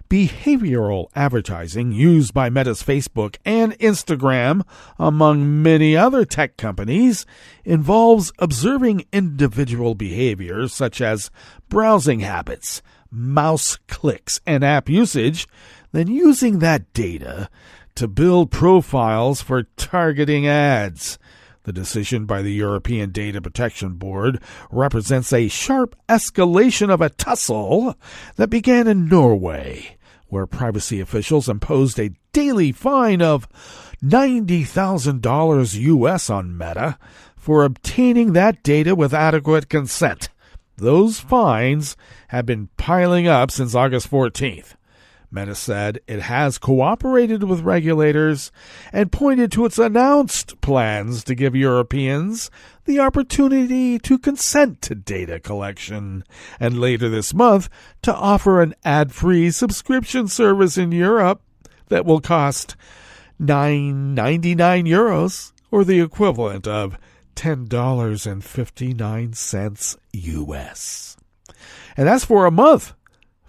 Behavioral advertising used by Meta's Facebook and Instagram, among many other tech companies, involves observing individual behaviors such as browsing habits, mouse clicks, and app usage, then using that data to build profiles for targeting ads. The decision by the European Data Protection Board represents a sharp escalation of a tussle that began in Norway, where privacy officials imposed a daily fine of $90,000 US on Meta for obtaining that data with adequate consent. Those fines have been piling up since August 14th. Meta said it has cooperated with regulators and pointed to its announced plans to give Europeans the opportunity to consent to data collection, and later this month to offer an ad-free subscription service in Europe that will cost €9.99, or the equivalent of $10.59 US. And that's for a month,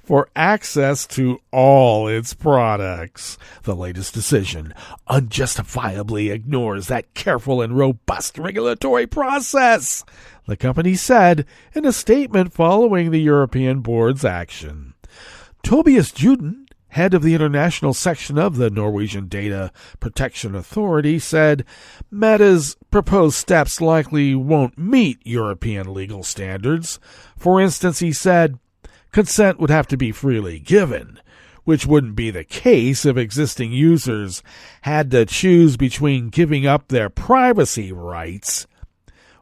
for access to all its products. The latest decision unjustifiably ignores that careful and robust regulatory process, the company said in a statement following the European Board's action. Tobias Juden, head of the international section of the Norwegian Data Protection Authority, said Meta's proposed steps likely won't meet European legal standards. For instance, he said, consent would have to be freely given, which wouldn't be the case if existing users had to choose between giving up their privacy rights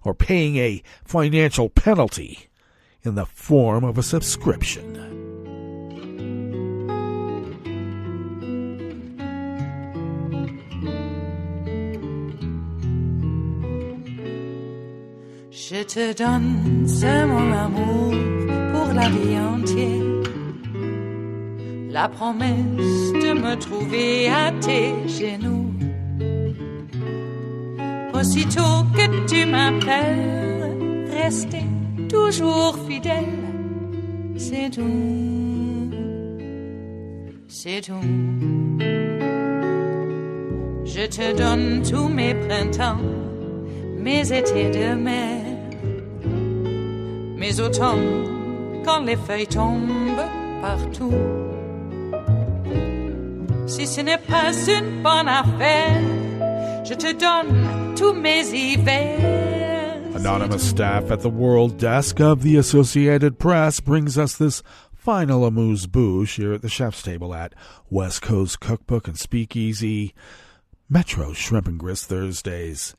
or paying a financial penalty in the form of a subscription. Je te donne ce mon amour pour la vie entière, la promesse de me trouver à tes genoux. Aussitôt que tu m'appelles, rester toujours fidèle, c'est tout, c'est tout. Je te donne tous mes printemps, mes étés de mer, mes automnes quand les feuilles tombent partout. Si ce n'est pas une bonne affaire, je te donne tous mes hivers. Anonymous staff at the World Desk of the Associated Press brings us this final amuse-bouche here at the chef's table at West Coast Cookbook and Speakeasy, Metro Shrimp and Grist Thursdays.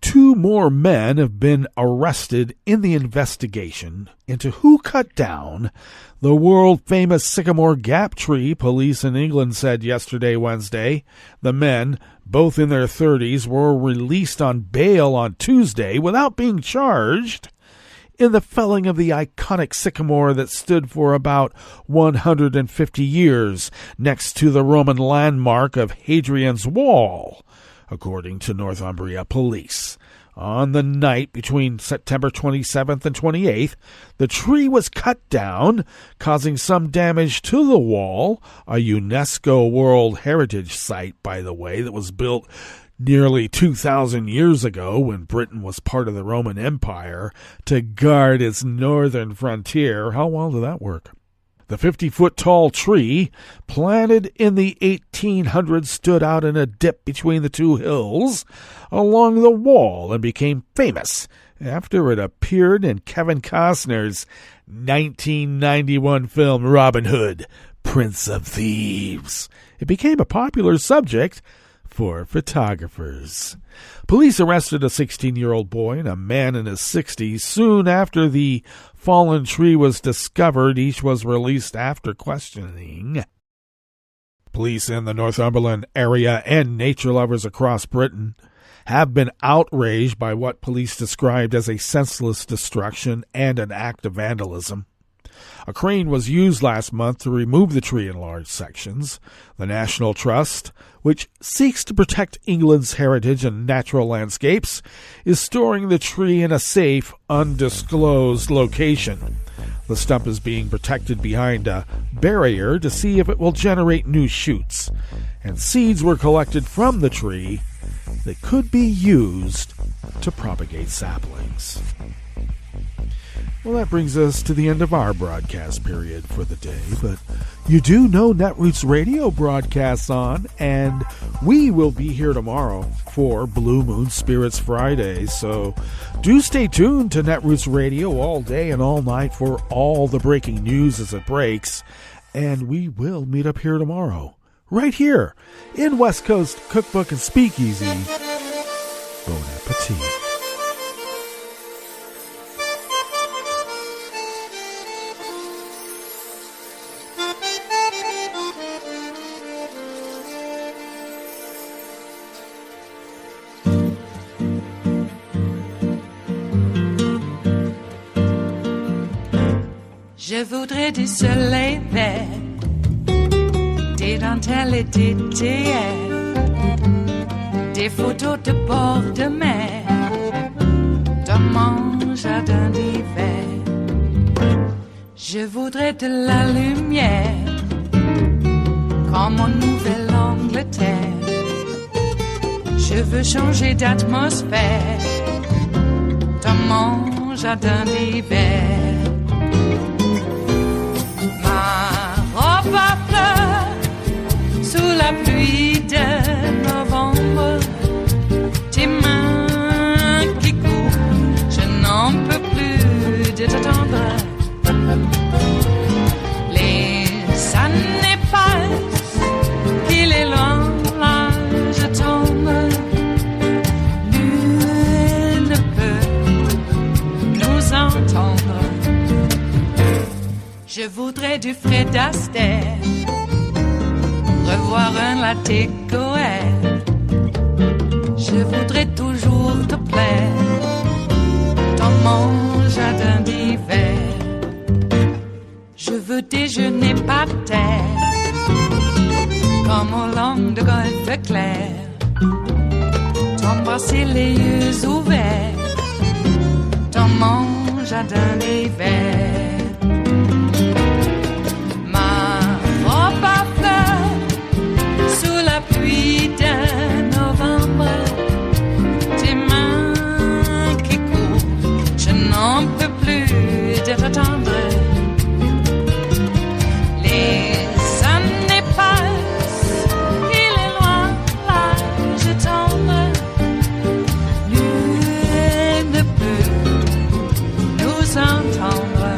2 more men have been arrested in the investigation into who cut down the world-famous Sycamore Gap tree, police in England said yesterday, Wednesday. The men, both in their 30s, were released on bail on Tuesday without being charged in the felling of the iconic sycamore that stood for about 150 years next to the Roman landmark of Hadrian's Wall, according to Northumbria police. On the night between September 27th and 28th, the tree was cut down, causing some damage to the wall, a UNESCO World Heritage Site, by the way, that was built nearly 2,000 years ago when Britain was part of the Roman Empire to guard its northern frontier. How well did that work? The 50-foot-tall tree, planted in the 1800s, stood out in a dip between the two hills along the wall and became famous after it appeared in Kevin Costner's 1991 film Robin Hood, Prince of Thieves. It became a popular subject for photographers. Police arrested a 16-year-old boy and a man in his 60s soon after the fallen tree was discovered. Each was released after questioning. Police in the Northumberland area and nature lovers across Britain have been outraged by what police described as a senseless destruction and an act of vandalism. A crane was used last month to remove the tree in large sections. The National Trust, which seeks to protect England's heritage and natural landscapes, is storing the tree in a safe, undisclosed location. The stump is being protected behind a barrier to see if it will generate new shoots, and seeds were collected from the tree that could be used to propagate saplings. Well, that brings us to the end of our broadcast period for the day, but you do know Netroots Radio broadcasts on, and we will be here tomorrow for Blue Moon Spirits Friday, so do stay tuned to Netroots Radio all day and all night for all the breaking news as it breaks, and we will meet up here tomorrow, right here in West Coast Cookbook and Speakeasy. Bon appetit. Je voudrais du soleil vert, des dentelles et des théières, des photos de bord de mer, dans mon jardin d'hiver. Je voudrais de la lumière, comme en Nouvelle-Angleterre. Je veux changer d'atmosphère, dans mon jardin d'hiver. Robe à fleurs sous la pluie de novembre, tes mains qui courent, je n'en peux plus de t'attendre. Les années passent, qu'il est loin, là je tombe. Nul ne peut nous entendre. Je voudrais du Fred Astaire, revoir un latte Goël. Je voudrais toujours te plaire dans mon jardin d'hiver. Je veux déjeuner par terre, comme au long de golfe clair, t'embrasser les yeux ouverts dans mon jardin d'hiver. Pluie de novembre, tes mains qui courent, je n'en peux plus de t'attendre. Les années passent, il est loin, là je tombe. Nul ne peut nous entendre.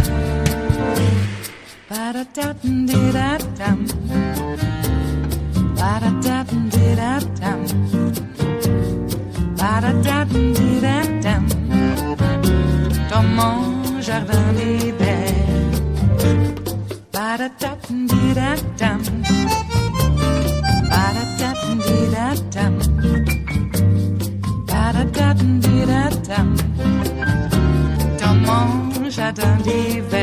Ba-da-da-dum-di-da-dum. Ba-da-da-dum-di-da-dum. Ba-da-da-dum-di-da-dum. Dans mon jardin d'hiver. Ba-da-da-dum-di-da-dum. Ba-da-da-dum-di-da-dum. Ba-da-da-dum-di-da-dum. Dans mon jardin d'hiver.